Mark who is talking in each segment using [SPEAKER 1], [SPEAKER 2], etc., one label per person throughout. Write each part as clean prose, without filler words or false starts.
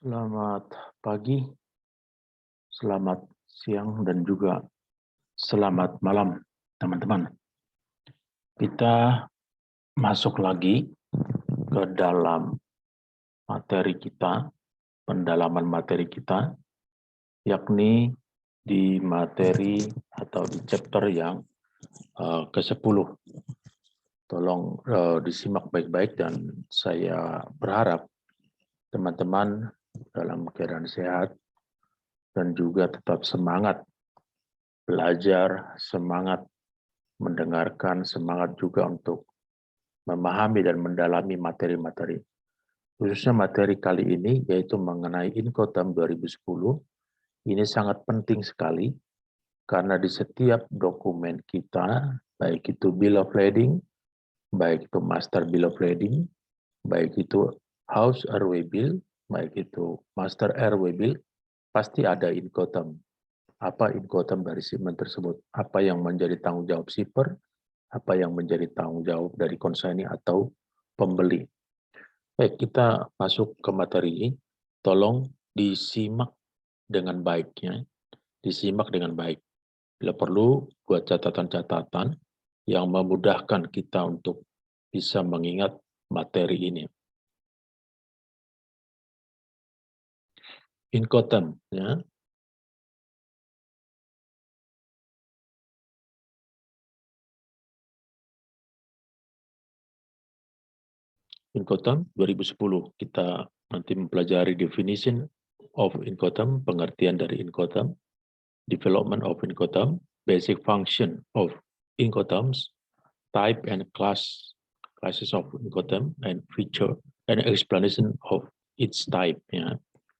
[SPEAKER 1] Selamat pagi, selamat siang, dan juga selamat malam, teman-teman. Kita masuk lagi ke dalam materi kita, pendalaman materi kita, yakni di materi atau di chapter yang ke-10. Tolong disimak baik-baik dan saya berharap teman-teman dalam keadaan sehat dan juga tetap semangat belajar, semangat mendengarkan, semangat juga untuk memahami dan mendalami materi-materi. Khususnya materi kali ini yaitu mengenai Incoterm 2010. Ini sangat penting sekali karena di setiap dokumen kita, baik itu Bill of Lading, baik itu Master Bill of Lading, baik itu House Airway Bill, baik itu Master Airway Bill, pasti ada Incoterm. Apa Incoterm dari shipment tersebut? Apa yang menjadi tanggung jawab shipper? Apa yang menjadi tanggung jawab dari consignee atau pembeli? Baik, kita masuk ke materi ini. Tolong disimak dengan baiknya, disimak dengan baik. Bila perlu, buat catatan-catatan yang memudahkan kita untuk bisa mengingat materi ini. Incoterm, ya. Incoterm 2010, kita nanti mempelajari definition of Incoterm, pengertian dari Incoterm, development of Incoterm, basic function of Incoterms, type and classes of Incoterm, and feature and explanation of its type. Ya.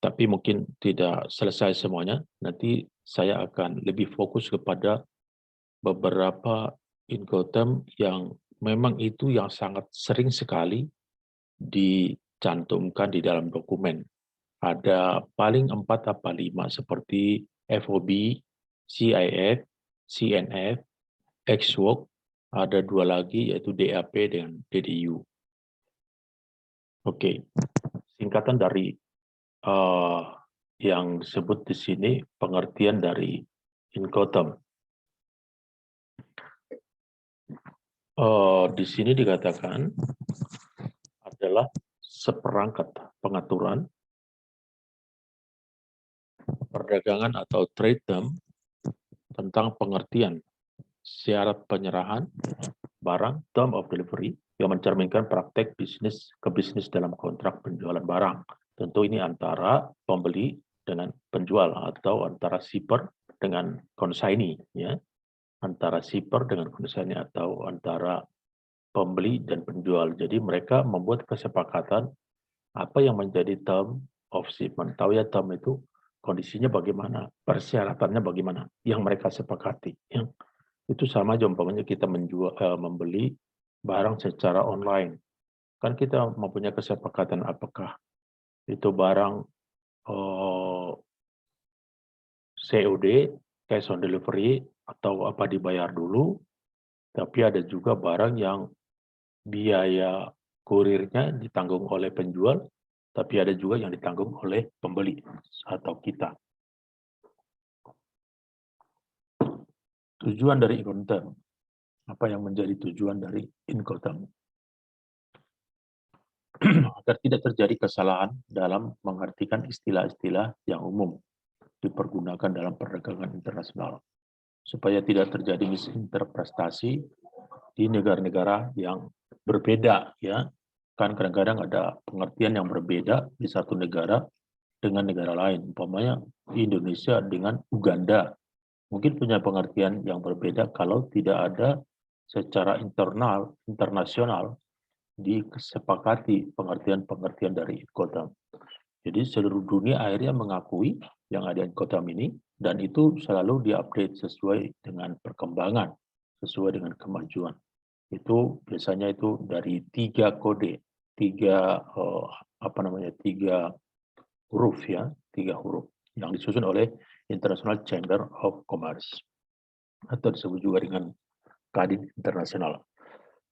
[SPEAKER 1] Tapi mungkin tidak selesai semuanya. Nanti saya akan lebih fokus kepada beberapa Incoterm yang memang itu yang sangat sering sekali dicantumkan di dalam dokumen. Ada paling 4 atau 5 seperti FOB, CIF, CNF, XWORK, ada 2 lagi yaitu DAP dan DDU. Oke, singkatan dari yang disebut di sini pengertian dari Incoterm. Di sini dikatakan adalah seperangkat pengaturan perdagangan atau trade term tentang pengertian syarat penyerahan barang, term of delivery, yang mencerminkan praktek bisnis ke bisnis dalam kontrak penjualan barang. Tentu ini antara pembeli dengan penjual atau antara shipper dengan consignee, ya. Antara shipper dengan consignee atau antara pembeli dan penjual. Jadi mereka membuat kesepakatan apa yang menjadi term of shipment. Tahu ya, term itu kondisinya bagaimana, persyaratannya bagaimana, yang mereka sepakati. Yang itu sama aja umpamanya kita membeli barang secara online. Kan kita mempunyai kesepakatan apakah itu barang COD, cash on delivery, atau apa dibayar dulu. Tapi ada juga barang yang biaya kurirnya ditanggung oleh penjual, tapi ada juga yang ditanggung oleh pembeli atau kita. Tujuan dari Incoterm. Apa yang menjadi tujuan dari Incoterm? Agar tidak terjadi kesalahan dalam mengartikan istilah-istilah yang umum dipergunakan dalam perdagangan internasional. Supaya tidak terjadi misinterpretasi di negara-negara yang berbeda, ya. Kan kadang-kadang ada pengertian yang berbeda di satu negara dengan negara lain. Umpamanya Indonesia dengan Uganda mungkin punya pengertian yang berbeda kalau tidak ada secara internasional disepakati pengertian-pengertian dari Incoterm. Jadi seluruh dunia akhirnya mengakui yang ada Incoterm ini, dan itu selalu diupdate sesuai dengan perkembangan, sesuai dengan kemajuan. Itu biasanya itu dari 3 kode, 3 huruf, ya, 3 huruf yang disusun oleh International Chamber of Commerce atau disebut juga dengan Kadin Internasional.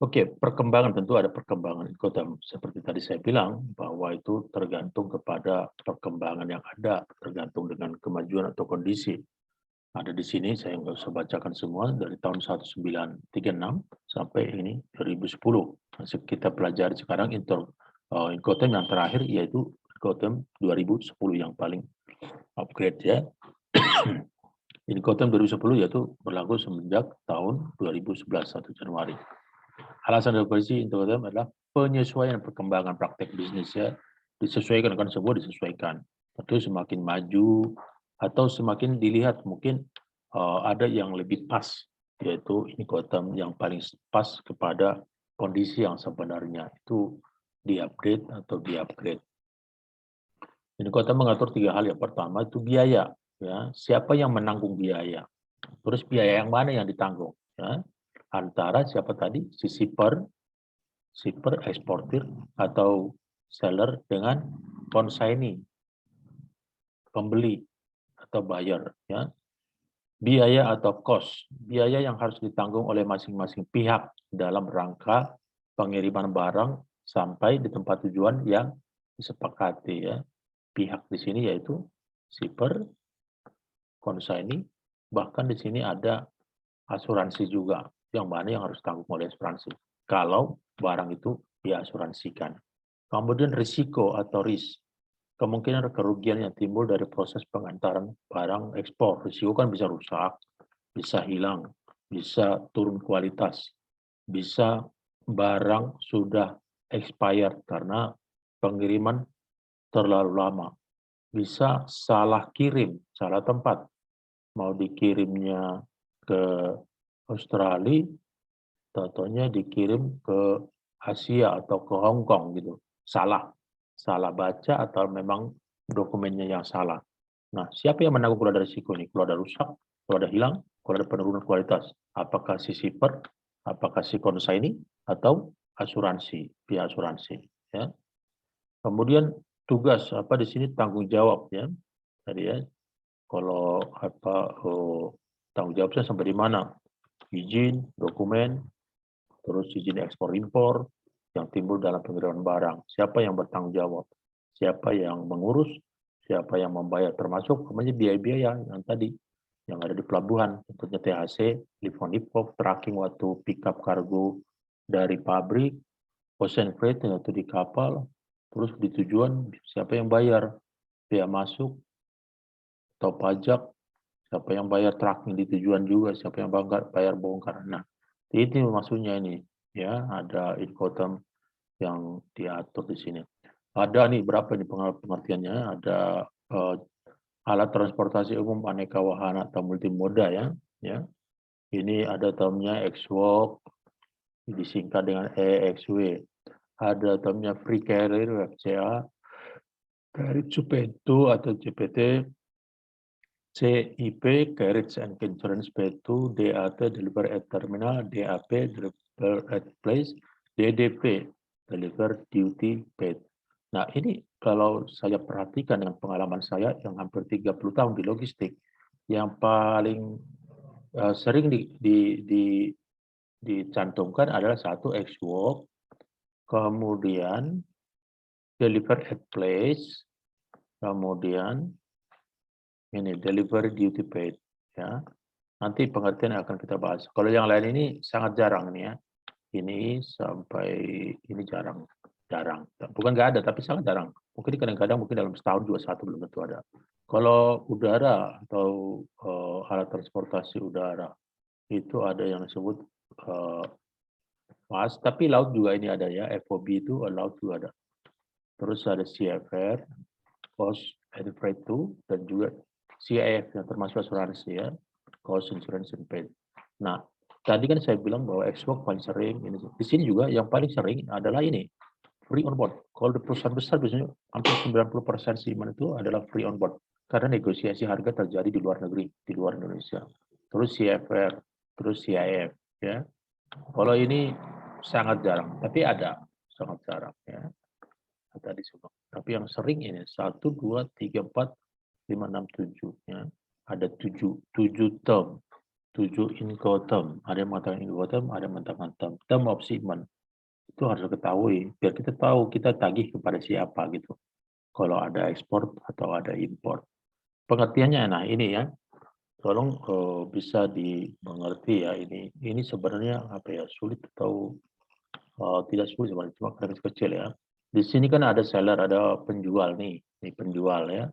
[SPEAKER 1] Oke, perkembangan tentu ada perkembangan Incoterm. Seperti tadi saya bilang, bahwa itu tergantung kepada perkembangan yang ada, tergantung dengan kemajuan atau kondisi. Ada di sini, saya nggak usah bacakan semua, dari tahun 1936 sampai ini 2010. Masih kita pelajari sekarang Incoterm yang terakhir, yaitu Incoterm 2010 yang paling upgrade ya. Incoterm 2010 yaitu berlaku semenjak tahun 2011, 1 Januari. Alasan revisi Incoterm adalah penyesuaian perkembangan praktek bisnis ya, disesuaikan kan semua disesuaikan. Tentu semakin maju atau semakin dilihat mungkin ada yang lebih pas, yaitu Incoterm yang paling pas kepada kondisi yang sebenarnya itu di-update atau di-upgrade. Incoterm mengatur 3 hal. Yang pertama itu biaya, ya, siapa yang menanggung biaya. Terus biaya yang mana yang ditanggung, ya? Antara siapa tadi, si shipper, eksportir, atau seller dengan consignee, pembeli atau buyer, ya. Biaya atau cost, biaya yang harus ditanggung oleh masing-masing pihak dalam rangka pengiriman barang sampai di tempat tujuan yang disepakati ya. Pihak di sini yaitu shipper, consignee, bahkan di sini ada asuransi juga, yang mana yang harus tanggung oleh asuransi kalau barang itu diasuransikan. Kemudian risiko atau risk, kemungkinan kerugian yang timbul dari proses pengantaran barang ekspor. Risiko kan bisa rusak, bisa hilang, bisa turun kualitas, bisa barang sudah expired karena pengiriman terlalu lama, bisa salah kirim, salah tempat, mau dikirimnya ke Australia, contohnya dikirim ke Asia atau ke Hong Kong gitu. Salah baca atau memang dokumennya yang salah. Nah, siapa yang menanggung kalau ada risiko ini? Kalau ada rusak, kalau ada hilang, kalau ada penurunan kualitas, apakah si shipper, apakah si consignee, atau asuransi, pihak asuransi. Ya. Kemudian tugas apa di sini tanggung jawab ya, tadi ya. Kalau tanggung jawabnya sampai di mana? Izin, dokumen, terus izin ekspor impor yang timbul dalam pengiriman barang. Siapa yang bertanggung jawab? Siapa yang mengurus? Siapa yang membayar? Termasuk biaya-biaya yang tadi yang ada di pelabuhan, tentunya THC, lift on lift off, tracking waktu pick up kargo dari pabrik, ocean freight yaitu di kapal, terus di tujuan siapa yang bayar? Biaya masuk atau pajak, siapa yang bayar tracking di tujuan juga, siapa yang bayar bongkar. Nah, itu maksudnya ini ya, ada Incoterm yang diatur di sini. Ada nih berapa nih pengertiannya? Ada alat transportasi umum aneka wahana atau multimoda ya. Ini ada termnya X-Walk, disingkat dengan EXW. Ada termnya Free Carrier FCA, dari CPT atau CPT, CIP, Carriage and Insurance P2, DAT, Deliver at Terminal, DAP, Deliver at Place, DDP, Deliver Duty Paid. Nah ini kalau saya perhatikan dengan pengalaman saya yang hampir 30 tahun di logistik, yang paling sering dicantumkan adalah satu X-Walk, kemudian Deliver at Place, kemudian ini delivery duty paid ya. Nanti pengertian akan kita bahas. Kalau yang lain ini sangat jarang nih ya. Ini sampai ini jarang. Bukan nggak ada tapi sangat jarang. Mungkin kadang-kadang mungkin dalam setahun juga satu belum tentu ada. Kalau udara atau alat transportasi udara itu ada yang disebut mas, tapi laut juga ini ada ya. FOB itu laut juga ada. Terus ada CFR, Cost and Freight 2, dan juga CIF yang termasuk asuransi ya, Cost Insurance and Paid. Nah, tadi kan saya bilang bahwa X-Walk paling sering, ini. Di sini juga yang paling sering adalah ini, free on board. Kalau di perusahaan besar biasanya hampir 90% Siman itu adalah free on board. Karena negosiasi harga terjadi di luar negeri, di luar Indonesia. Terus CFR, terus CIF ya. Kalau ini sangat jarang, tapi ada, sangat jarang ya. Tadi semua. Tapi yang sering ini 1, 2, 3, 4, 5, 6, 7 ya. Ada 7 term. 7 Incoterm. Ada yang mengatakan Incoterm, ada yang mengatakan term of shipment. Itu harus diketahui, biar kita tahu kita tagih kepada siapa gitu. Kalau ada ekspor atau ada impor. Pengertiannya, nah ini ya, tolong bisa dimengerti ya ini. Ini sebenarnya apa ya, sulit atau tidak sulit sebenarnya, cuma karena kecil ya. Di sini kan ada seller, ada penjual nih, ini penjual ya.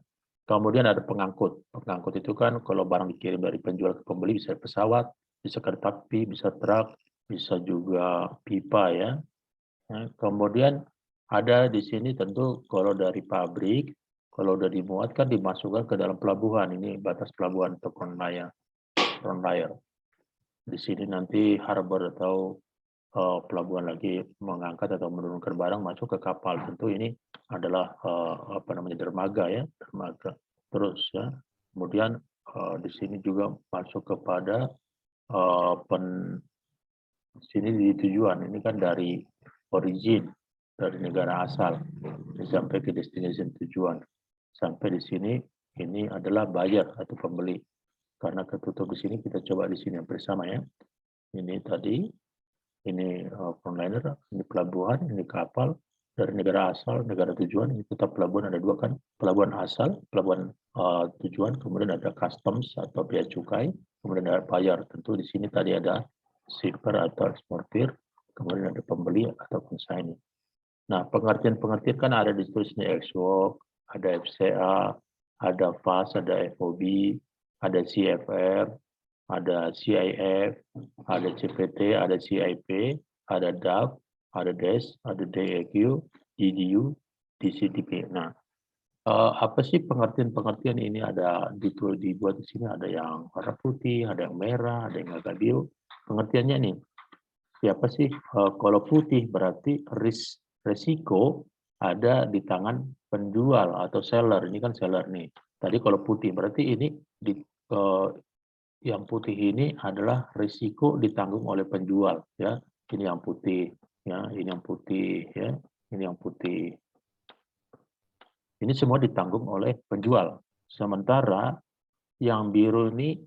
[SPEAKER 1] Kemudian ada pengangkut. Pengangkut itu kan kalau barang dikirim dari penjual ke pembeli bisa pesawat, bisa kereta api, bisa truk, bisa juga pipa ya. Nah, kemudian ada di sini tentu kalau dari pabrik, kalau udah dimuat kan dimasukkan ke dalam pelabuhan. Ini batas pelabuhan atau conveyor. Di sini nanti harbor atau pelabuhan lagi mengangkat atau menurunkan barang masuk ke kapal. Tentu ini adalah apa namanya, dermaga ya, dermaga. Terus ya, kemudian di sini juga masuk kepada sini di tujuan. Ini kan dari origin, dari negara asal sampai ke destination tujuan. Sampai di sini ini adalah buyer atau pembeli. Karena ketutup di sini, kita coba di sini yang bersama ya. Ini tadi, ini frontliner, ini pelabuhan, ini kapal dari negara asal, negara tujuan. Ini tetap pelabuhan, ada dua kan, pelabuhan asal, pelabuhan tujuan, kemudian ada customs atau bea cukai, kemudian ada buyer. Tentu di sini tadi ada shipper atau eksportir, kemudian ada pembeli atau consignee. Nah, pengertian-pengertian kan ada di tulisnya ex-work, ada FCA, ada FAS, ada FOB, ada CFR, ada CIF, ada CPT, ada CIP, ada DAF, ada DES, ada DEQ, DDU, DCTP. Nah, apa sih pengertian-pengertian ini? Ada dibuat di sini, ada yang warna putih, ada yang merah, ada yang agak biru. Pengertiannya nih, siapa sih? Kalau putih berarti risiko ada di tangan penjual atau seller. Ini kan seller nih. Tadi kalau putih berarti ini yang putih ini adalah risiko ditanggung oleh penjual ya. Ini yang putih ya, ini yang putih ya, ini yang putih. Ini semua ditanggung oleh penjual. Sementara yang biru ini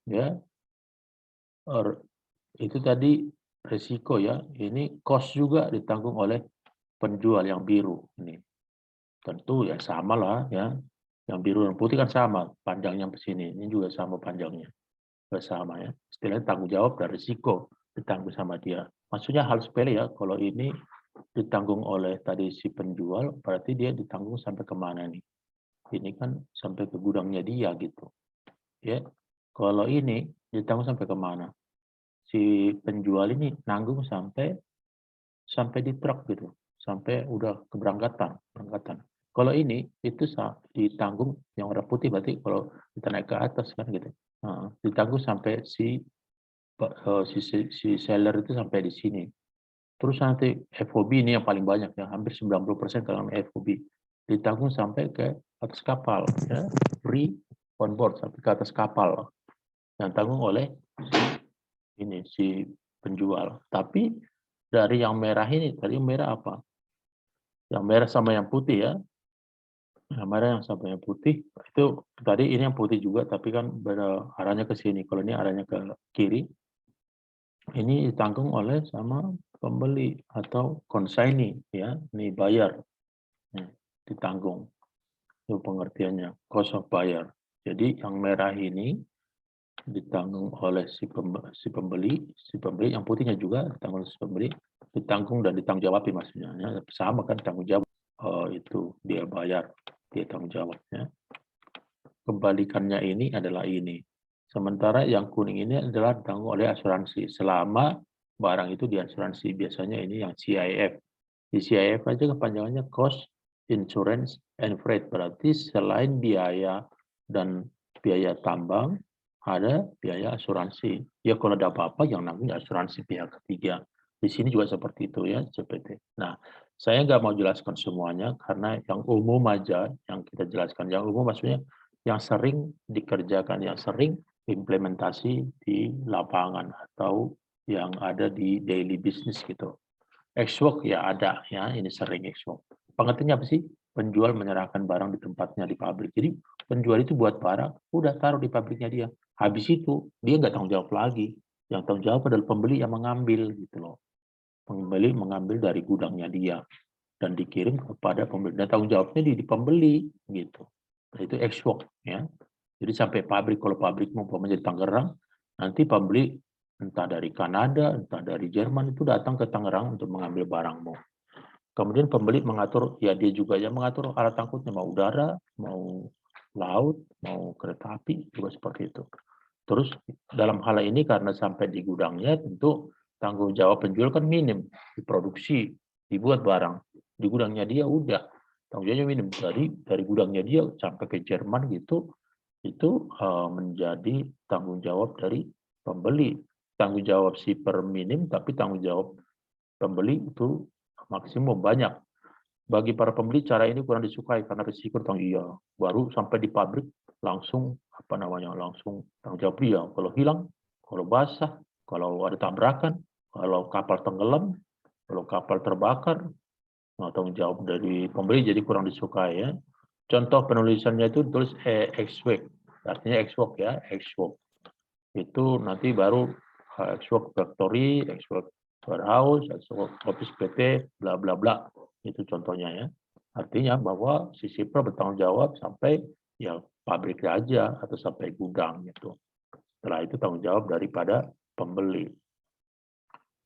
[SPEAKER 1] ya, itu tadi risiko ya. Ini cost juga ditanggung oleh penjual yang biru ini. Tentu ya sama lah ya. Yang biru dan putih kan sama panjangnya ke sini. Ini juga sama panjangnya. Bersama ya. Istilahnya tanggung jawab dan risiko ditanggung sama dia. Maksudnya hal sepele ya. Kalau ini ditanggung oleh tadi si penjual, berarti dia ditanggung sampai kemana nih? Ini kan sampai ke gudangnya dia gitu. Ya. Kalau ini ditanggung sampai kemana? Si penjual ini nanggung sampai di truk gitu, sampai udah keberangkatan. Kalau ini itu ditanggung yang warna putih, berarti kalau kita naik ke atas kan gitu. Nah, ditanggung sampai si seller itu sampai di sini. Terus nanti FOB ini yang paling banyak ya, hampir 90% kalau FOB ditanggung sampai ke atas kapal ya, free on board sampai ke atas kapal yang tanggung oleh si penjual. Tapi dari yang merah ini, tadi yang merah apa? Yang merah sama yang putih ya. Yang merah yang sama yang putih, itu tadi ini yang putih juga, tapi kan arahnya ke sini. Kalau ini arahnya ke kiri, ini ditanggung oleh sama pembeli atau consignee ya, ini buyer. Ditanggung. Itu pengertiannya, cost of buyer. Jadi yang merah ini ditanggung oleh si pembeli, yang putihnya juga ditanggung oleh si pembeli, ditanggung dan ditanggung jawab maksudnya. Ya, sama kan tanggung jawab itu dia bayar, dia tanggung jawabnya. Kebalikannya ini adalah ini. Sementara yang kuning ini adalah ditanggung oleh asuransi selama barang itu diasuransi. Biasanya ini yang CIF. Di CIF aja kepanjangannya cost, insurance, and freight. Berarti selain biaya dan biaya tambang, ada biaya asuransi. Ya kalau ada apa-apa yang namanya asuransi pihak ketiga. Di sini juga seperti itu ya, CPT. Nah, saya nggak mau jelaskan semuanya karena yang umum aja yang kita jelaskan. Yang umum maksudnya yang sering dikerjakan, yang sering implementasi di lapangan atau yang ada di daily business gitu. Ex-work ya ada ya, ini sering ex-work. Pengertiannya apa sih? Penjual menyerahkan barang di tempatnya di pabrik. Jadi penjual itu buat barang, udah taruh di pabriknya dia. Habis itu dia nggak tanggung jawab lagi. Yang tanggung jawab adalah pembeli yang mengambil gitu loh. Pembeli mengambil dari gudangnya dia dan dikirim kepada pembeli. Dan tanggung jawabnya di pembeli gitu. Nah, itu export ya. Jadi sampai pabrik, kalau pabrik mau menjadi Tangerang, nanti pembeli entah dari Kanada, entah dari Jerman itu datang ke Tangerang untuk mengambil barangmu. Kemudian pembeli mengatur, ya dia juga yang mengatur alat angkutnya, mau udara, mau laut, mau kereta api, juga seperti itu. Terus dalam hal ini karena sampai di gudangnya tentu tanggung jawab penjual kan minim, diproduksi, dibuat barang, di gudangnya dia udah tanggung jawabnya minim, dari gudangnya dia sampai ke Jerman gitu, itu menjadi tanggung jawab dari pembeli. Tanggung jawab si per minim, tapi tanggung jawab pembeli itu maksimum banyak. Bagi para pembeli cara ini kurang disukai karena risiko tanggung iya. Baru sampai di pabrik langsung langsung tanggung jawab dia. Kalau hilang, kalau basah, kalau ada tabrakan, kalau kapal tenggelam, kalau kapal terbakar, tanggung jawab dari pembeli jadi kurang disukai ya. Contoh penulisannya itu tulis ex-work, artinya ex-work ya, ex-work. Itu nanti baru ex-work factory, ex-work warehouse, ex-work office PT, bla bla bla. Itu contohnya ya. Artinya bahwa si shipper bertanggung jawab sampai ya pabrik aja atau sampai gudang gitu. Setelah itu tanggung jawab daripada pembeli.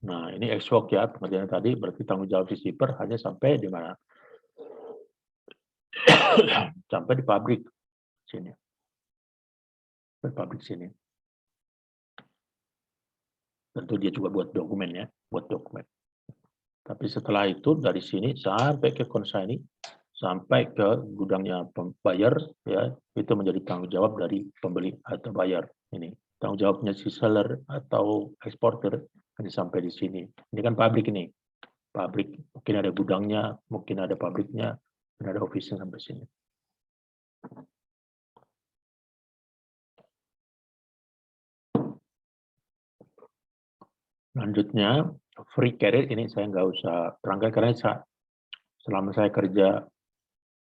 [SPEAKER 1] Nah, ini ex-work ya, pengertiannya tadi berarti tanggung jawab si shipper hanya sampai di mana? Sampai di pabrik sini. Di pabrik sini. Tentu dia juga buat dokumen ya, buat dokumen. Tapi setelah itu dari sini sampai ke konsignee, sampai ke gudangnya buyer ya, itu menjadi tanggung jawab dari pembeli atau buyer. Ini tanggung jawabnya si seller atau eksporter hanya sampai di sini. Ini kan pabrik ini. Pabrik mungkin ada gudangnya, mungkin ada pabriknya, dan ada office-nya sampai sini. Selanjutnya, free carrier ini saya nggak usah terangkan karena selama saya kerja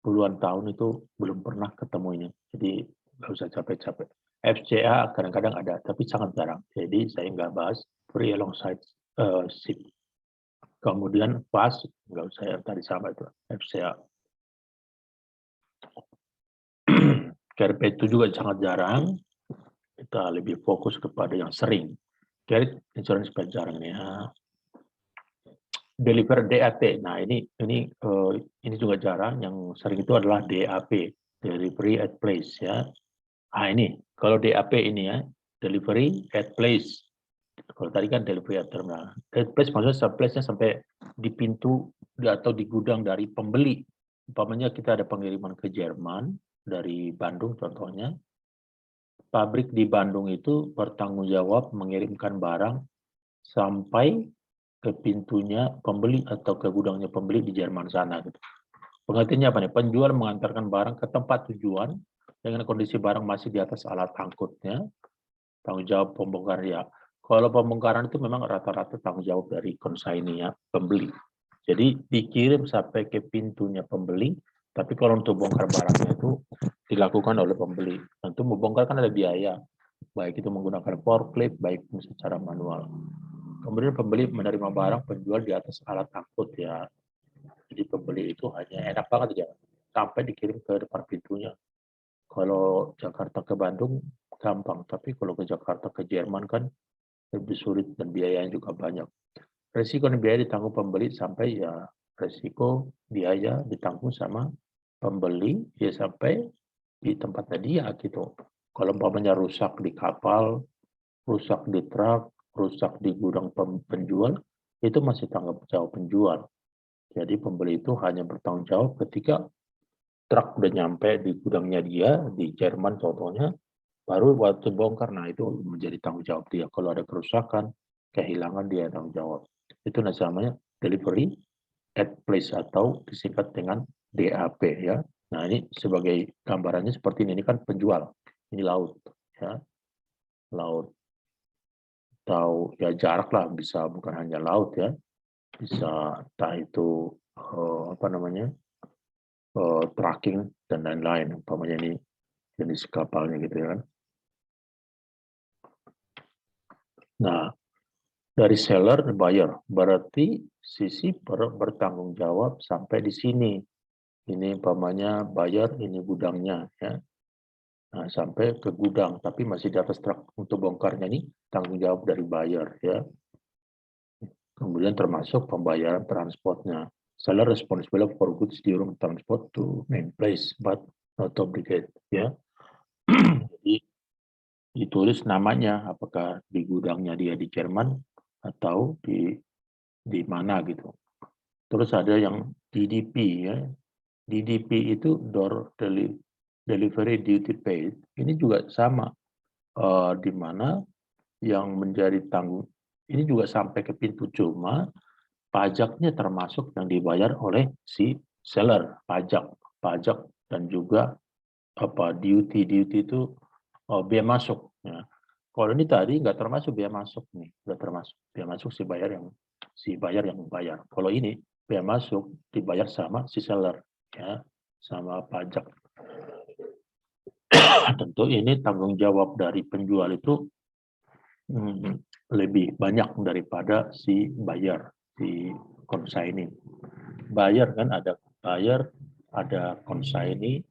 [SPEAKER 1] puluhan tahun itu belum pernah ketemu ini. Jadi nggak usah capek-capek. FCA kadang-kadang ada, tapi sangat jarang. Jadi saya nggak bahas free alongside ship. Kemudian fast, nggak usah yang tadi sama itu, FCA. KRP itu juga sangat jarang. Kita lebih fokus kepada yang sering. Carrier insurance paling jarang ya. Deliver DAP. Nah, ini juga jarang. Yang sering itu adalah DAP, delivery at place ya. Ah ini, kalau DAP ini ya, delivery at place. Kalau tadi kan delivery at terminal. At place maksudnya place-nya sampai di pintu atau di gudang dari pembeli. Umpamanya kita ada pengiriman ke Jerman dari Bandung contohnya. Pabrik di Bandung itu bertanggung jawab mengirimkan barang sampai ke pintunya pembeli atau ke gudangnya pembeli di Jerman sana. Gitu. Pengertiannya apa nih? Penjual mengantarkan barang ke tempat tujuan dengan kondisi barang masih di atas alat angkutnya, tanggung jawab pembongkaran ya. Kalau pembongkaran itu memang rata-rata tanggung jawab dari konsignee ya, pembeli. Jadi dikirim sampai ke pintunya pembeli, tapi kalau untuk bongkar barangnya itu dilakukan oleh pembeli. Tentu membongkar kan ada biaya, baik itu menggunakan forklift, baik secara manual. Kemudian pembeli menerima barang penjual di atas alat angkut ya. Jadi pembeli itu hanya enak banget ya, sampai dikirim ke depan pintunya. Kalau Jakarta ke Bandung gampang, tapi kalau ke Jakarta ke Jerman kan lebih sulit dan biayanya juga banyak. Resiko dan biaya ditanggung pembeli sampai ya resiko biaya ditanggung sama pembeli ya sampai di tempatnya dia gitu. Kalau umpamanya rusak di kapal, rusak di truk, rusak di gudang penjual, itu masih tanggung jawab penjual. Jadi pembeli itu hanya bertanggung jawab ketika truk udah nyampe di gudangnya dia di Jerman contohnya, baru waktu bongkar, nah itu menjadi tanggung jawab dia. Kalau ada kerusakan, kehilangan dia tanggung jawab. Itu namanya delivery at place atau disingkat dengan DAP ya. Nah ini sebagai gambarannya seperti ini kan penjual, ini laut ya, laut atau ya jarak lah bisa bukan hanya laut ya, bisa entah itu apa namanya tracking dan lain-lain. Umpamanya ini jenis kapalnya gitu ya kan. Nah, dari seller ke buyer, berarti sisi bertanggung jawab sampai di sini. Ini umpamanya buyer, ini gudangnya, ya. Nah, sampai ke gudang, tapi masih di atas truk. Untuk bongkarnya ini tanggung jawab dari buyer, ya. Kemudian termasuk pembayaran transportnya. Seller responsible for goods during transport to main place, but not obligate, ya. Jadi ditulis namanya, apakah di gudangnya dia di Jerman atau di mana gitu. Terus ada yang DDP, ya. DDP itu door delivery duty paid. Ini juga sama, di mana yang menjadi tanggung ini juga sampai ke pintu, cuma pajaknya termasuk yang dibayar oleh si seller, pajak dan juga duty itu biaya masuk. Ya. Kalau ini tadi nggak termasuk biaya masuk nih, nggak termasuk biaya masuk si bayar yang bayar. Kalau ini biaya masuk dibayar sama si seller, ya, sama pajak. Tentu ini tanggung jawab dari penjual itu lebih banyak daripada si buyer, si consignee. Buyer kan ada buyer, ada consignee,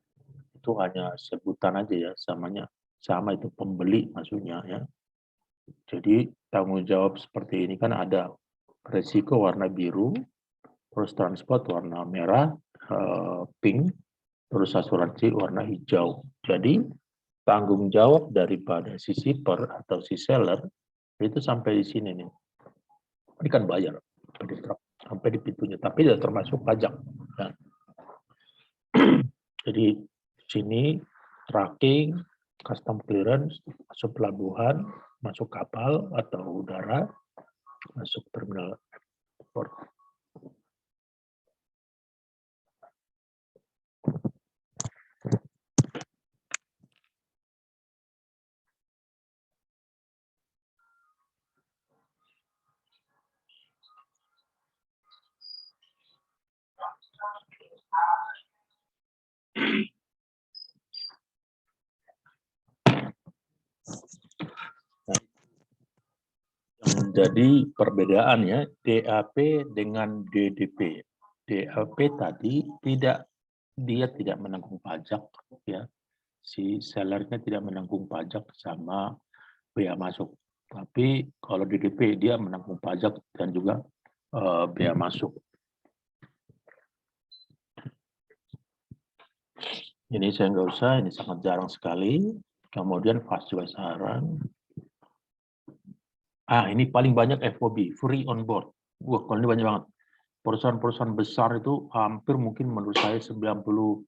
[SPEAKER 1] itu hanya sebutan aja ya, sama itu pembeli maksudnya, ya. Jadi tanggung jawab seperti ini kan ada resiko warna biru, terus transport warna merah, pink, terus asuransi warna hijau. Jadi tanggung jawab daripada si shipper atau si seller itu sampai di sini nih. Ini kan bayar sampai di pintunya, tapi tidak termasuk pajak. Ya. Jadi sini tracking, custom clearance, masuk pelabuhan, masuk kapal atau udara, masuk terminal port. Jadi perbedaannya DAP dengan DDP. DAP tadi dia tidak menanggung pajak, ya. Si sellernya tidak menanggung pajak sama bea masuk. Tapi kalau DDP dia menanggung pajak dan juga bea masuk. Ini saya nggak usah, ini sangat jarang sekali. Kemudian fast saran. Ini paling banyak FOB, free on board. Wah, kalau ini banyak banget. Perusahaan-perusahaan besar itu hampir mungkin menurut saya 94%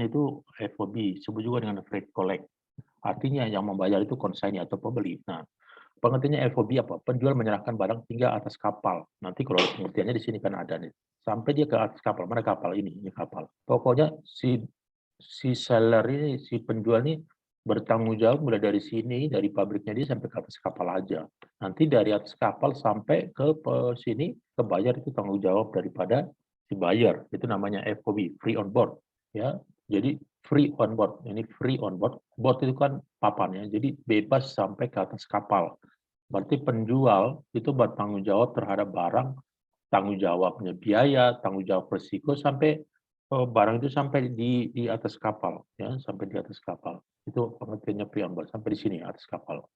[SPEAKER 1] itu FOB, disebut juga dengan freight collect. Artinya yang membayar itu consignee atau pembeli. Nah, pengertiannya FOB apa? Penjual menyerahkan barang hingga atas kapal. Nanti kalau pengertiannya di sini kan ada nih. Sampai dia ke atas kapal. Mana kapal ini kapal. Pokoknya si seller ini, si penjual ini bertanggung jawab mulai dari sini, dari pabriknya dia sampai ke atas kapal aja. Nanti dari atas kapal sampai ke sini, ke buyer itu tanggung jawab daripada si buyer. Itu namanya FOB, free on board. Ya, jadi free on board. Ini free on board. Board itu kan papannya, jadi bebas sampai ke atas kapal. Berarti penjual itu bertanggung jawab terhadap barang, tanggung jawabnya biaya, tanggung jawab risiko sampai barang itu sampai di atas kapal, ya, sampai di atas kapal. Itu pengertiannya preamble, sampai di sini atas kapal.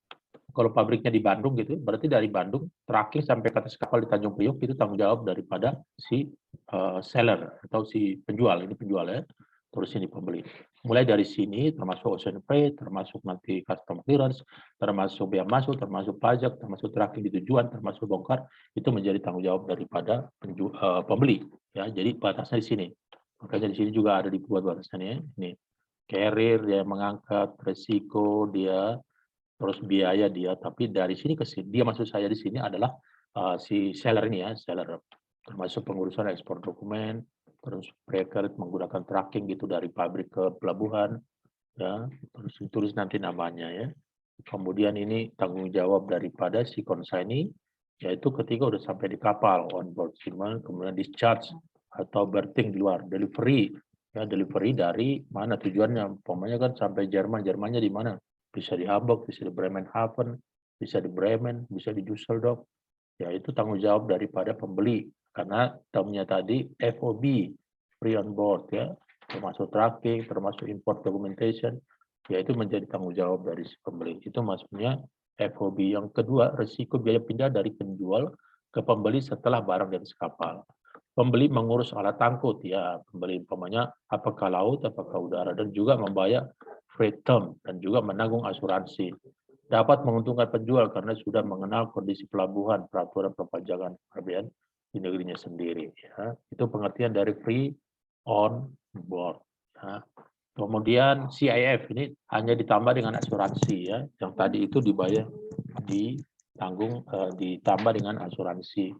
[SPEAKER 1] Kalau pabriknya di Bandung gitu, berarti dari Bandung tracking sampai ke atas kapal di Tanjung Priok itu tanggung jawab daripada si seller atau si penjual, ini penjual ya. Terus ini pembeli. Mulai dari sini termasuk ocean freight, termasuk nanti custom clearance, termasuk bea masuk, termasuk pajak, termasuk tracking di tujuan, termasuk bongkar, itu menjadi tanggung jawab daripada pembeli. Ya, jadi batasnya di sini. Makanya di sini juga ada dibuat batasannya. Ini carrier dia mengangkat, resiko dia, terus biaya dia. Tapi dari sini ke sini, dia maksud saya di sini adalah si seller ini ya, seller termasuk pengurusan ekspor dokumen, terus breaker menggunakan tracking gitu dari pabrik ke pelabuhan, ya, terus tulis nanti namanya ya. Kemudian ini tanggung jawab daripada si consignee, yaitu ketika udah sampai di kapal, on board shipment, kemudian discharge atau berthing di luar, delivery, ya, delivery dari mana tujuannya, pokoknya kan sampai Jerman, Jermannya di mana? bisa di Hamburg, bisa di Bremerhaven, bisa di Bremen, bisa di Düsseldorf. Ya, itu tanggung jawab daripada pembeli. Karena termnya tadi FOB, free on board ya, termasuk tracking, termasuk import documentation, ya itu menjadi tanggung jawab dari si pembeli. Itu maksudnya FOB. Yang kedua, risiko biaya pindah dari penjual ke pembeli setelah barang dari kapal. Pembeli mengurus alat angkut, ya, pembeli umpamanya apakah laut, apakah udara, dan juga membayar freight term, dan juga menanggung asuransi. Dapat menguntungkan penjual karena sudah mengenal kondisi pelabuhan, peraturan perpajakan perbedaan di negerinya sendiri. Ya. Itu pengertian dari free on board. Ya. Kemudian CIF ini hanya ditambah dengan asuransi, ya, yang tadi itu dibayar ditanggung ditambah dengan asuransi.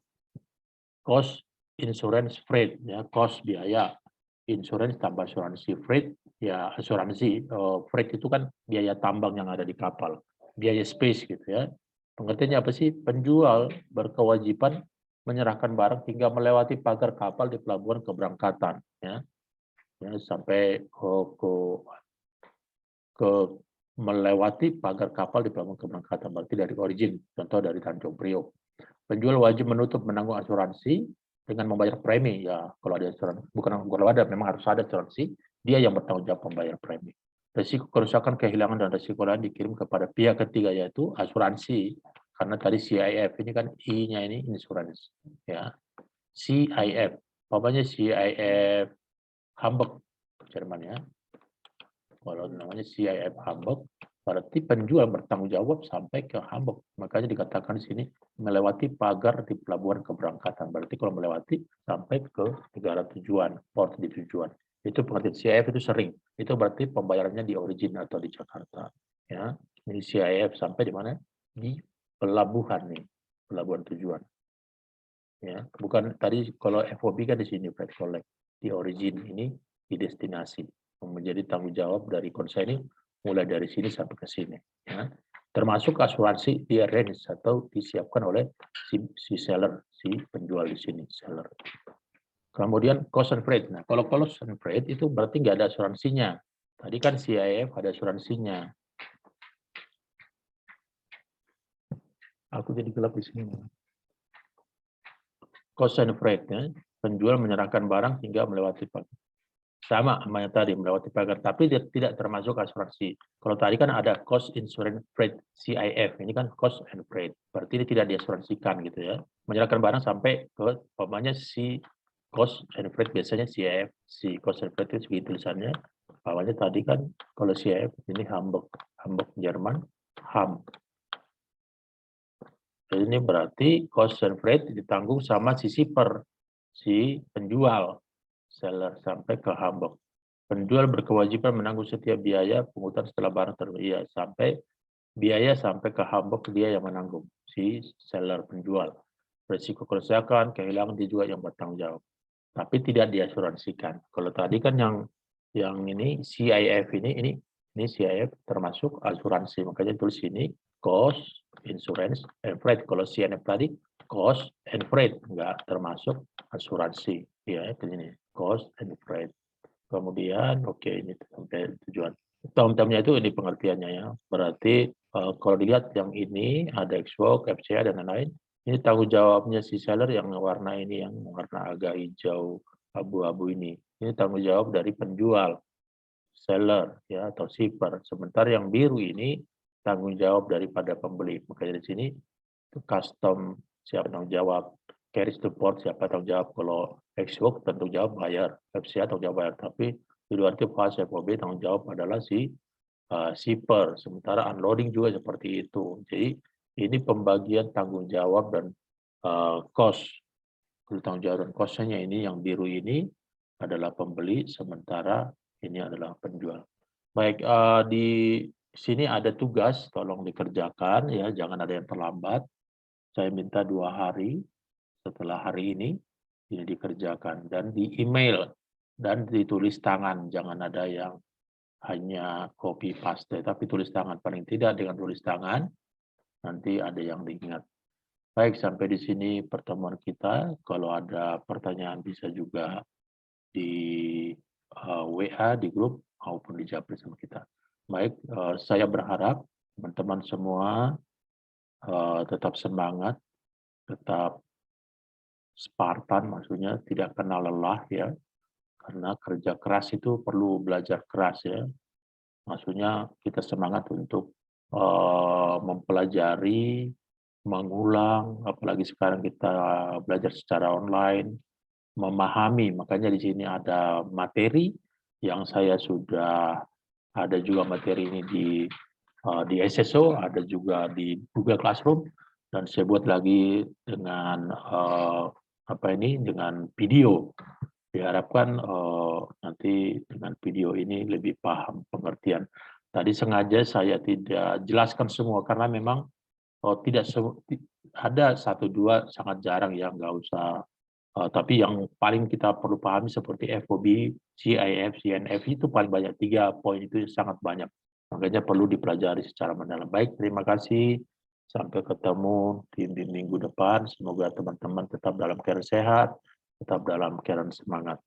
[SPEAKER 1] Cost insurance freight, ya, cost biaya, insurance tambah asuransi. Freight, ya asuransi. Freight itu kan biaya tambang yang ada di kapal, biaya space gitu ya. Pengertiannya apa sih? Penjual berkewajiban menyerahkan barang hingga melewati pagar kapal di pelabuhan keberangkatan, ya, sampai ke melewati pagar kapal di pelabuhan keberangkatan, berarti dari origin, contoh dari Tanjung Priok. Penjual wajib menutup menanggung asuransi dengan membayar premi, ya kalau ada asuransi, bukan kalau ada, memang harus ada asuransi, dia yang bertanggung jawab membayar premi. Risiko kerusakan, kehilangan, dan risiko lain dikirim kepada pihak ketiga, yaitu asuransi. Karena tadi CIF ini kan I-nya ini insurance, ya. CIF, apanya CIF Hamburg, Jerman ya. Kalau namanya CIF Hamburg, berarti penjual bertanggung jawab sampai ke Hamburg. Makanya dikatakan di sini melewati pagar di pelabuhan keberangkatan. Berarti kalau melewati sampai ke negara tujuan, port di tujuan. Itu pengertian CIF itu sering. Itu berarti pembayarannya di origin atau di Jakarta. Ya, ini CIF sampai di mana? Di pelabuhan nih, pelabuhan tujuan. Ya, bukan tadi kalau FOB kan di sini freight collect, di origin ini di destinasi. Menjadi tanggung jawab dari konsen ini mulai dari sini sampai ke sini, ya. Termasuk asuransi di arrange atau disiapkan oleh si seller, si penjual di sini, seller. Kemudian cost and freight. Nah, kalau cost and freight itu berarti nggak ada asuransinya. Tadi kan CIF ada asuransinya. Aku jadi gelap di sini. Cost and freight, ya. Penjual menyerahkan barang hingga melewati pagar. Sama sama yang tadi, melewati pagar, tapi dia tidak termasuk asuransi. Kalau tadi kan ada cost insurance freight CIF, ini kan cost and freight, berarti ini tidak diasuransikan gitu ya. Menyerahkan barang sampai ke umpamanya si cost and freight, biasanya CIF, si cost and freight itu segitu tulisannya. Awalnya tadi kan kalau CIF ini Hamburg, Hamburg Jerman, Ham. Jadi ini berarti cost and freight ditanggung sama si shipper, si penjual, seller sampai ke Hamburg. Penjual berkewajiban menanggung setiap biaya pungutan setelah barang terjual, sampai biaya sampai ke Hamburg dia yang menanggung, si seller penjual. Risiko kerusakan, kehilangan dia juga yang bertanggung jawab. Tapi tidak diasuransikan. Kalau tadi kan yang ini CIF ini CIF termasuk asuransi, makanya tulis sini cost, insurance, and freight. Kalau CNF tadi cost and freight, enggak termasuk asuransi, ya itu ini cost and freight. Kemudian ini sampai tujuan. Term-termnya itu ini pengertiannya ya. Berarti kalau dilihat yang ini ada X-Work, FCA dan lain-lain. Ini tanggung jawabnya si seller yang warna ini, yang warna agak hijau abu-abu ini. Ini tanggung jawab dari penjual, seller ya atau shipper. Sementara yang biru ini tanggung jawab daripada pembeli. Makanya di sini custom siapa tanggung jawab, carries to port siapa tanggung jawab. Kalau X-Work tentu jawab bayar, FCA tanggung jawab bayar. Tapi di luar itu fase FOB tanggung jawab adalah si shipper. Sementara unloading juga seperti itu. Jadi ini pembagian tanggung jawab dan cost. Tanggung jawab dan costnya ini yang biru ini adalah pembeli, sementara ini adalah penjual. Baik, di sini ada tugas, tolong dikerjakan ya, jangan ada yang terlambat. Saya minta 2 hari setelah hari ini dikerjakan dan di email dan ditulis tangan, jangan ada yang hanya copy paste, tapi tulis tangan, paling tidak dengan tulis tangan nanti ada yang diingat. Baik, sampai di sini pertemuan kita. Kalau ada pertanyaan bisa juga di WA di grup maupun di japri sama kita. Baik, saya berharap teman-teman semua tetap semangat, tetap Spartan, maksudnya tidak kenal lelah ya, karena kerja keras itu perlu belajar keras ya. Maksudnya kita semangat untuk mempelajari, mengulang, apalagi sekarang kita belajar secara online, memahami. Makanya di sini ada materi yang saya sudah ada juga materi ini di SSO, ada juga di Google Classroom, dan saya buat lagi dengan dengan video. Diharapkan nanti dengan video ini lebih paham pengertian. Tadi sengaja saya tidak jelaskan semua karena memang tidak ada satu dua sangat jarang ya, nggak usah. Tapi yang paling kita perlu pahami seperti FOB, CIF, CNF itu paling banyak, 3 poin itu sangat banyak. Makanya perlu dipelajari secara mendalam. Baik, terima kasih. Sampai ketemu di minggu depan. Semoga teman-teman tetap dalam keadaan sehat, tetap dalam keadaan semangat.